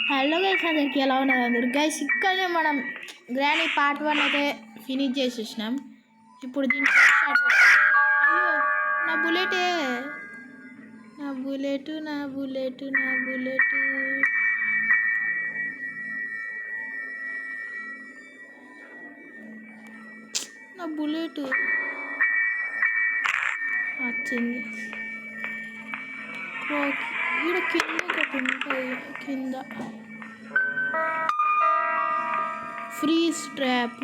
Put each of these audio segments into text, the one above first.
Hello guys, అందరికి ఎలా ఉన్నారు అందరు గైస్? ఇక్కడనే మనం గ్రానీ పార్ట్ 1 అయితే ఫినిష్ చేసేసినాం. ఇప్పుడు దీన్ని అయ్యో నా బుల్లెటే, నా బుల్లెట్ నా బుల్లెట్ నా బుల్లెట్ నా బుల్లెట్ వచ్చింది. ఇక్కడ కింద ఒకటి ఉంటుంది, కింద ఫ్రీజ్ ట్రాప్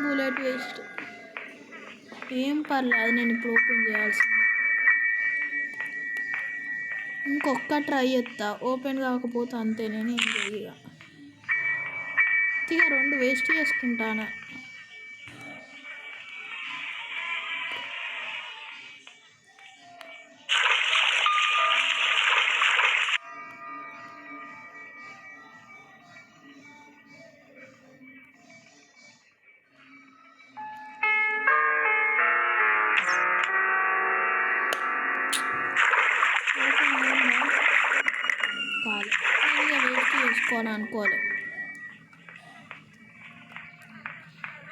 బుల్లెట్ వేస్ట్. ఏం పర్లేదు, నేను ఇప్పుడు ఓపెన్ చేయాల్సింది. ఇంకొక ట్రై చేస్తా, ఓపెన్ కాకపోతే అంతే. నేను ఏం చేయ ఇక 2 వేస్ట్ చేసుకుంటాను. అనుకోవాలి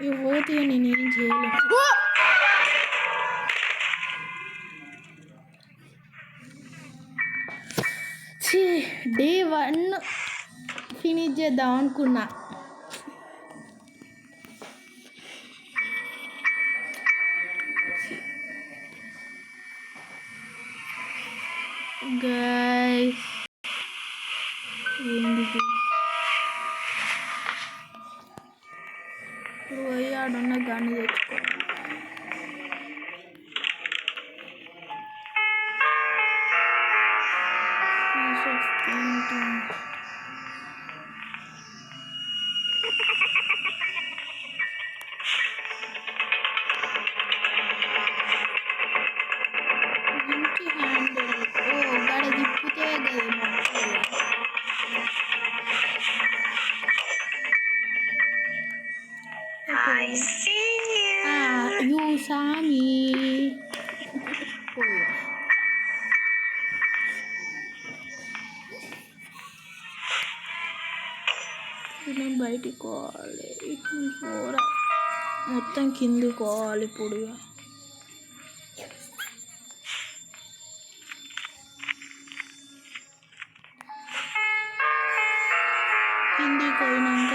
ఇవి పోతే నేనేం చేయలేదు. డే 1 ఫినిష్ చేద్దాం అనుకున్నా. గైస్ ఏంది ఇప్పుడు పోయి ఆడున్న గాన్ని తెచ్చుకో. మంచి హ్యాండిల్. గడ తిప్పితే కదా you saw me. నేను బయటికి పోవాలి, మొత్తం కిందికి పోవాలి. ఇప్పుడు కిందికి పోయినాక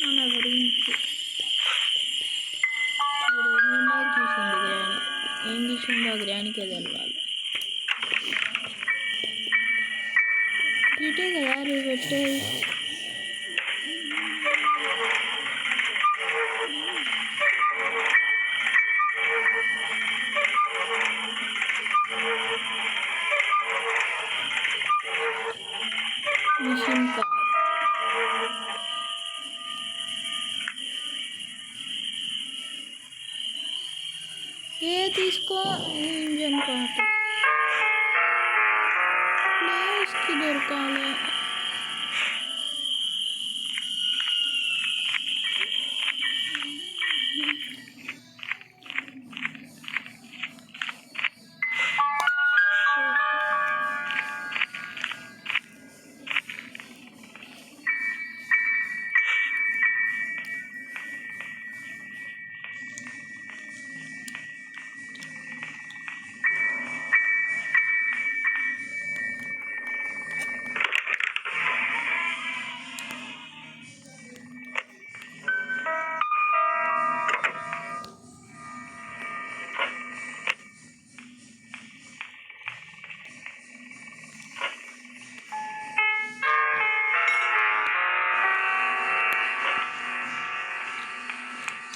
మన గురించి చూసింది గ్రాని. ఏం చూసిందో ఆ గ్రానికే తెలవాలి. ఇటే కదా పెట్టేది. మిషన్ పార్ట్ తీసుకో. ఇంజన్ పార్ట్ ప్లేస్కి దొరకాలి.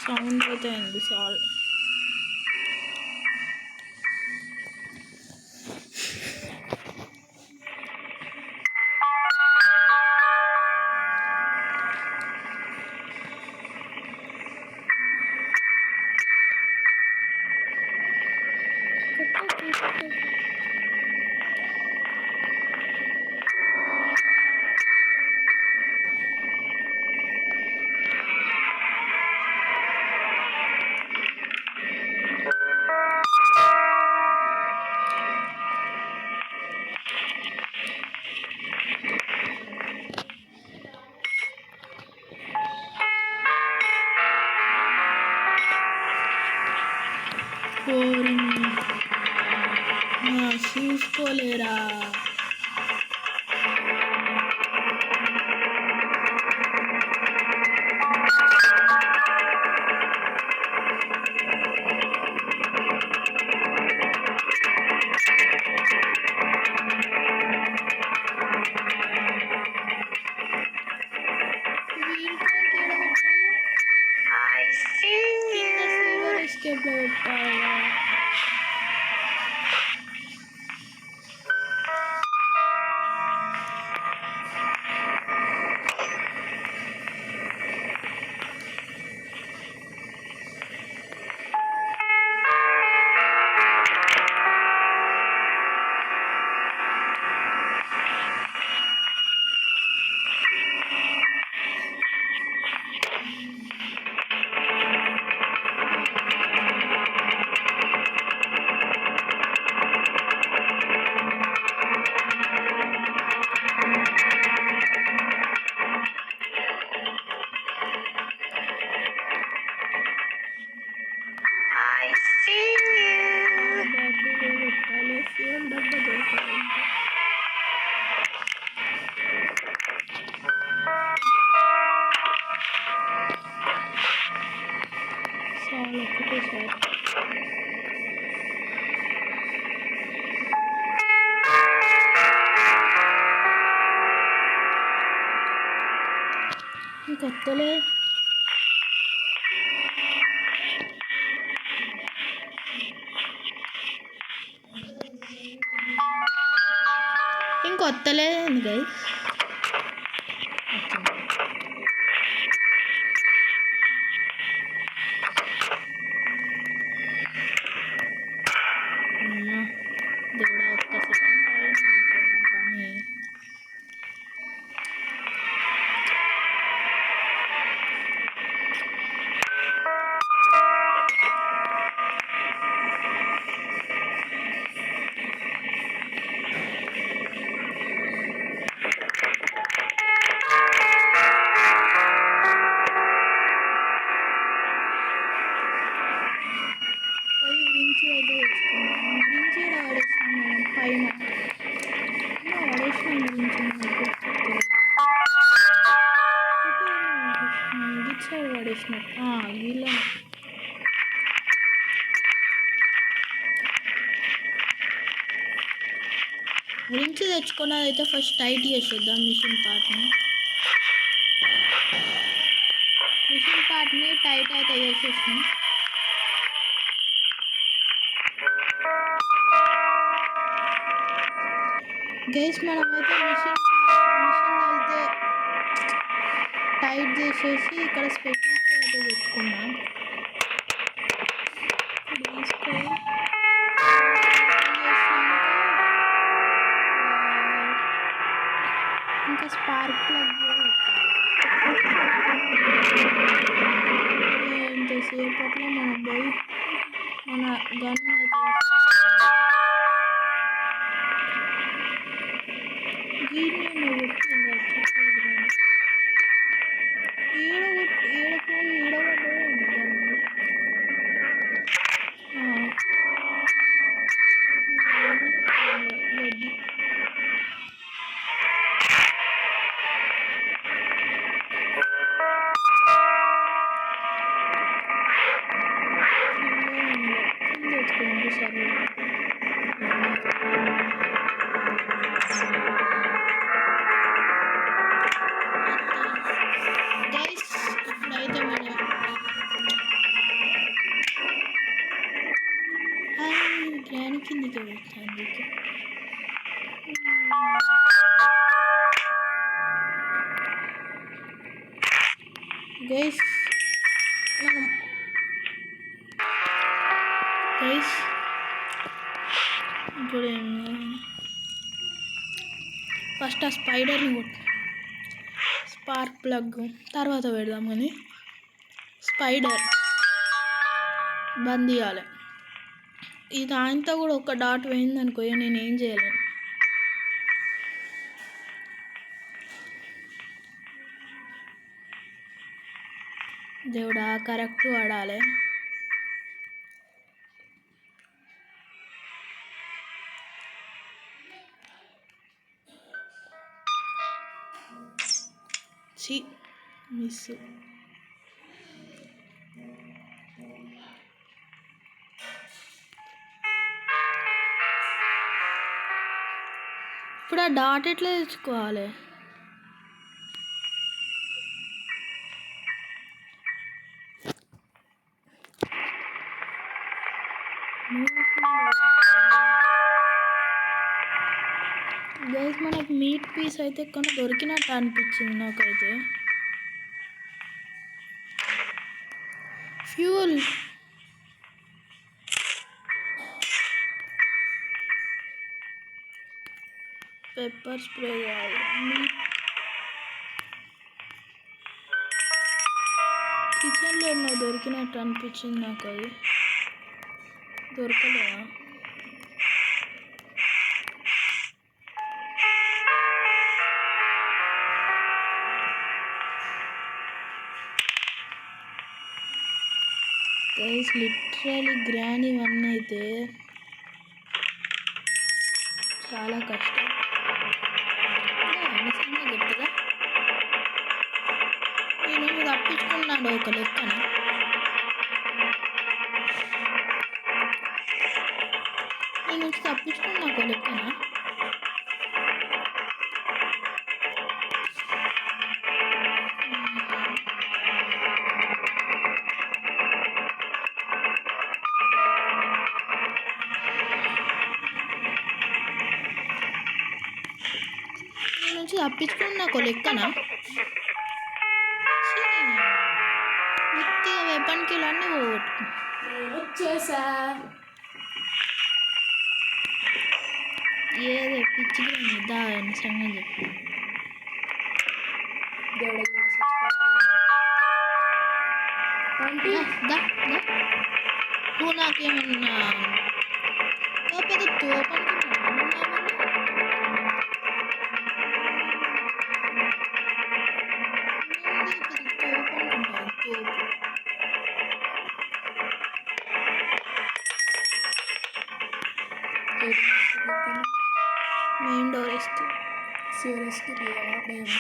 సౌండ్ అయితే అయింది చాలు. లేరా. ఎస్కేప్ లో పెట్టాలి. కొత్తలే ఇంకొత్తలేదండి గైస్. దేవుడా ఒక్క సెకండ్ కానీ గురించి తెచ్చుకున్నదైతే ఫస్ట్ టైట్ చేసేద్దాం మిషన్ పార్ట్ని టైట్ అయితే చేసేసాం. గైస్ మనమైతే మిషన్ అయితే టైట్ చేసేసి ఇక్కడ స్పెషల్ అయితే తెచ్చుకున్నాం. ఇంకా స్పార్క్ ప్లగ్ ఎంతసేపట్లో మనం పోయి మన గన్ కిందికి వెళ్తాను. గైస్ ఇప్పుడు ఫస్ట్ ఆ స్పైడర్ని కొట్టు, స్పార్క్ ప్లగ్ తర్వాత పెడదాం. కానీ స్పైడర్ బంద్ చేయాలి. ఇది ఆయనతో కూడా ఒక డాట్ పోయిందనుకో నేనేం చేయలేను. దేవుడా కరెక్ట్ వాడాలి. చి మిస్. ఇప్పుడు ఆ డాట్ ఎట్లా తెచ్చుకోవాలి? గైస్ మనకు మీట్ పీస్ అయితే కొన్ని దొరికినట్టు అనిపించింది నాకైతే. ఫ్యూల్ పెప్పర్ స్ప్రే కావాలి. కిచెన్లో ఏమో దొరికినట్టు అనిపించింది నాకు. అది దొరకలేదా? గైస్ లిటరలీ గ్రానీ 1 అయితే చాలా కష్టం. చెప్తుందా నేను తప్పించుకున్నాడు ఒక లెక్కన. నేను తప్పించుకున్నా ఒక లెక్కన. తప్పించుకున్నా ఒక లెక్కన. ఉత్తిగా వెపన్ కిల్ అన్నీ పోగొట్టు వచ్చేసా. ఏదో పిచ్చిగా దాని సంగతి చెప్పు. నువ్వు నాకేమన్నా పెద్ద తోపు మెయిన్ డోర్ వేస్తే సీరియస్కి మేము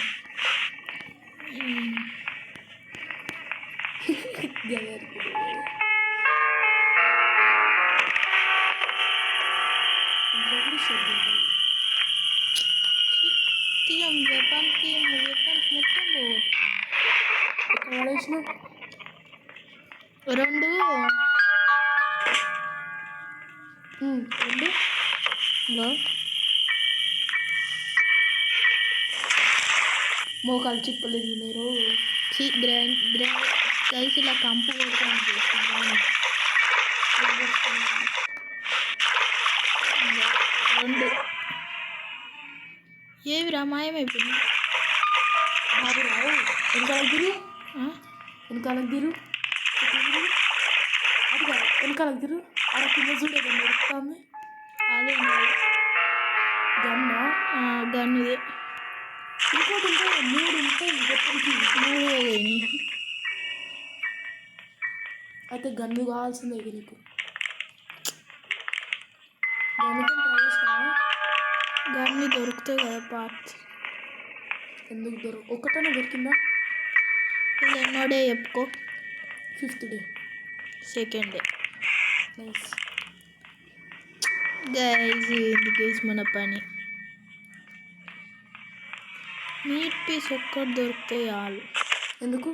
వెపన్కి వెపన్స్ మొత్తం పడేసిన 2 మోకాలు చిప్పలేదు మీరు. గైస్ ఇలా కంపు కొడుతుంది. 2 ఏవి రామాయమైపోయింది. బాబు రావు వెనకాలకు తిరు అది కాదు వెనకాలకు తిరు. అక్కడ కింద చూడేది నడుస్తుంది. అదే గన్నుదే. ఇంకోటి ఉంటాయి 3 ఉంటాయి. 3 అయితే గన్ను కావాల్సిందే నీకు. గన్ను దొరుకుతాయి కదా పార్ట్స్. ఎందుకు ఒకటనే దొరికిందా? ఇది ఎన్నో డే చెప్పుకో. 5th day 2nd day. Nice guys. ఇది గైస్ మన పని. మీట్ పీస్ ఒక్కటి దొరికితే చాలు. ఎందుకు?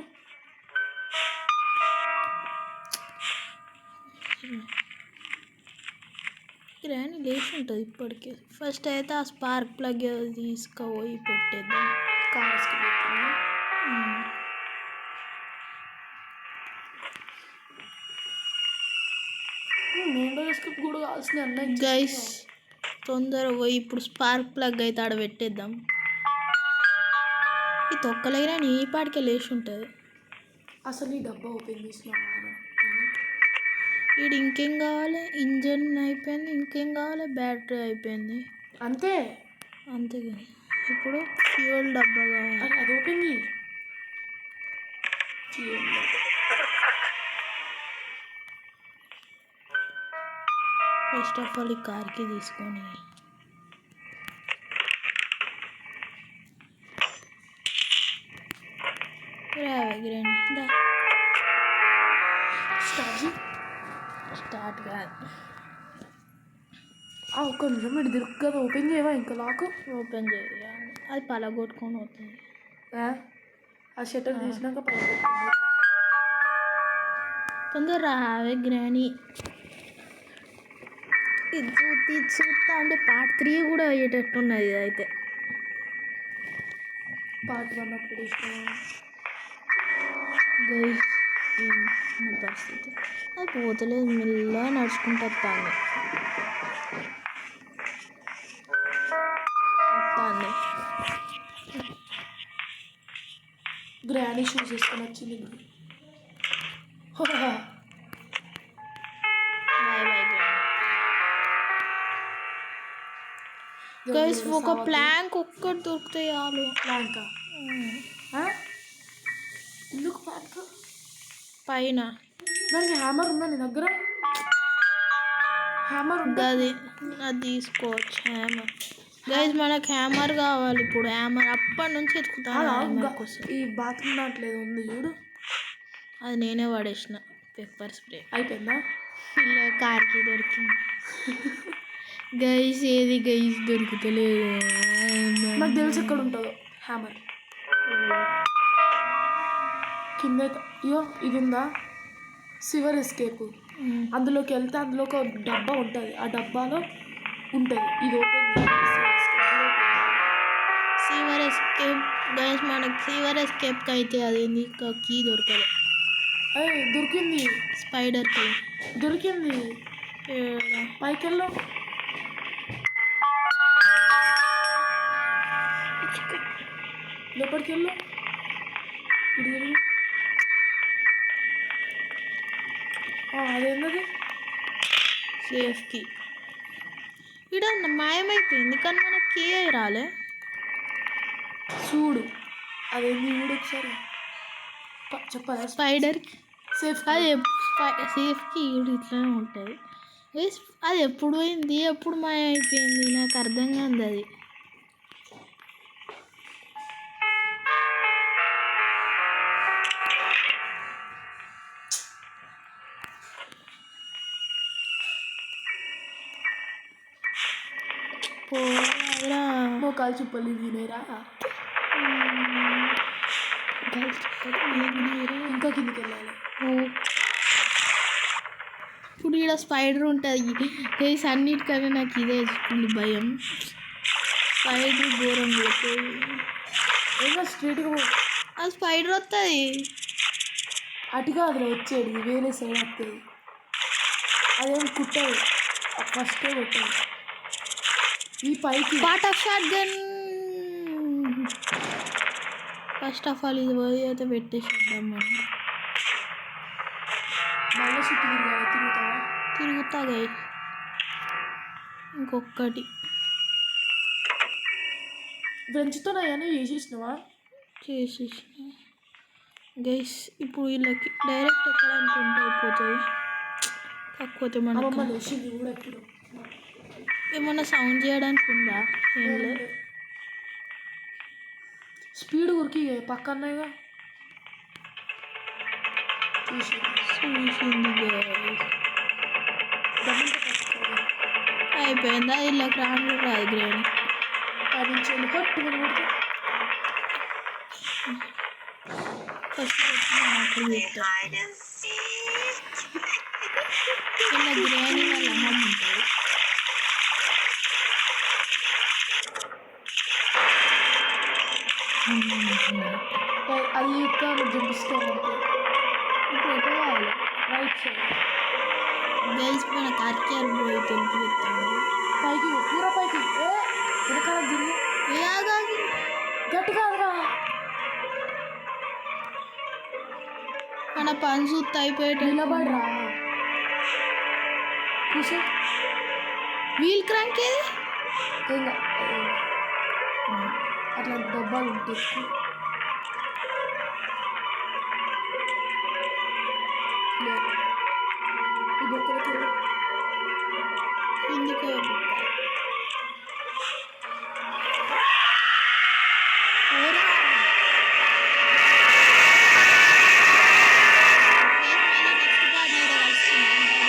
గ్రాని లేచి ఉంటుంది ఇప్పటికే. ఫస్ట్ అయితే ఆ స్పార్క్ ప్లగ్ తీసుకుపోయి పెట్టేద్దాం. కూడా కావాల్సిన గైస్ తొందర పోయి ఇప్పుడు స్పార్క్ ప్లగ్ అయితే ఆడ పెట్టేద్దాం. ఈ తొక్కలైనా నీ పాటికే లేచి ఉంటుంది. అసలు ఈ డబ్బా ఓపెన్ చేసిన వీడు ఇంకేం కావాలి? ఇంజన్ అయిపోయింది. ఇంకేం కావాలి? బ్యాటరీ అయిపోయింది. అంతే ఇప్పుడు ఫ్యూల్ డబ్బా కావాలి. అది ఓపెన్ ఫస్ట్ ఆఫ్ ఆల్ ఈ కార్కి తీసుకొని గ్రాని స్టార్ట్ కాదు. ఒక్క నిమిషం మీరు దొరకదు. ఓపెన్ చేయవా? ఇంకా లాక్ ఓపెన్ చేయాలి. అది పలగొట్టుకొని అవుతుంది. ఆ షట్టర్ తీసినాక తొందర రావే గ్రాని. ఇది చూస్తా అంటే పార్ట్ 3 కూడా అయ్యేటట్టున్నది. అయితే పార్ట్ 1 అప్పుడు పరిస్థితి అది పోతలేదు. మెల్లగా నడుచుకుంటూ వస్తాను. గ్రాని షూస్ వేసుకొని వచ్చింది. Bye bye guys. ఒక ప్లాంక్ ఒక్కటి దొరికితే చాలు. ప్లాంకా? ఎందుకు ప్లాంక్? పైన దానికి హ్యామర్ ఉందా నీ దగ్గర? హ్యామర్ ఉంటుంది. అది తీసుకోవచ్చు. హ్యామర్ గైస్ మనకు హ్యామర్ కావాలి ఇప్పుడు. హ్యామర్ అప్పటి నుంచి ఎత్తుకుతాను. ఈ బాత్రూమ్ దాంట్లో ఉంది చూడు, అది నేనే పడేసిన. పెప్పర్ స్ప్రే అయిపోయిందా? ఇలా కార్కి దొరికింది. గైస్ ఏది గైస్ దొరుకుతలేదు. నాకు తెలిసి ఎక్కడ ఉంటుందో హ్యామర్. కింద అయ్యో ఇది ఉందా, సివర్ ఎస్కేప్. అందులోకి వెళ్తే అందులో ఒక డబ్బా ఉంటుంది. ఆ డబ్బాలో ఉంటుంది. ఇది ఓపెన్ సివర్ ఎస్కేప్. గైస్ మనకు సివర్ ఎస్కేప్కి అయితే అదేంది కీ దొరకదు. దొరికింది. స్పైడర్కి దొరికింది. పైకి వెళ్ళు. లోపలికి వెళ్ళు. అదేంటది? సేఫ్కి. ఇక్కడ మాయమైపోయింది కానీ మనకి కీ అయి రాలే. చూడు అదేంది చూడు ఒకసారి. చెప్పాలా? స్పైడర్కి సేఫ్. అది సేఫ్కి ఇట్లానే ఉంటుంది. అది ఎప్పుడు పోయింది, ఎప్పుడు మాయమైపోయింది నాకు అర్థం కాదు అది. మోకాలు చుప్పలు తినేరా. ఇంకా కిందికి వెళ్ళాలి. ఇప్పుడు ఇక్కడ స్పైడర్ ఉంటుంది. గైస్ అన్నిటికన్నా నాకు ఇదే ఫుల్ భయం. స్పైడర్ ఘోరం పోతుంది. ఏదో స్ట్రైట్గా అది స్పైడర్ వస్తుంది. అటుగా అది వచ్చేది వేరే సైడ్ వస్తుంది. అదేమి కుట్టదు, ఫస్టే కొట్టదు. ఈ పైకి part of shot gun. First of all ఇది పోయి అయితే పెట్టేసేద్దాం మనం. మళ్ళీ చుట్టూ తిరుగుతా గైస్. ఇంకొకటి ఫ్రెంచ్తో అయ్యానే చేసేసినవా? చేసేసిన గైస్. ఇప్పుడు వీళ్ళకి డైరెక్ట్ ఎక్కడానికి ఉంటే అయిపోతుంది. కాకపోతే మనకు కూడా ఎప్పుడు ఏమన్నా సౌండ్ చేయడానికి ఉందా? ఏం లేదు. స్పీడ్ ఉరికి పక్కనేగా చూసింది. అయిపోయిందా? ఇలా రాను రాదు గ్రేని. ఫస్ట్ ఇలా గ్రేని వాళ్ళ అమ్మమ్మ ఉంటుంది. అది ఇస్తాను జంపిస్తాను. ఇప్పుడు ఎటు కావాలి? Right side. గైస్ మన కార్కేర్ పోయి తెలిపి చెప్తాను. పైకి పూరా పైకి వెనకాల దిగి గట్టి కాదురా. మన పని చూస్తే అయిపోయేట. నిలబడరా కూర్చో. వీల్ క్రాంక్ ఏది? అట్లా డబ్బాలు ఉంటాయి.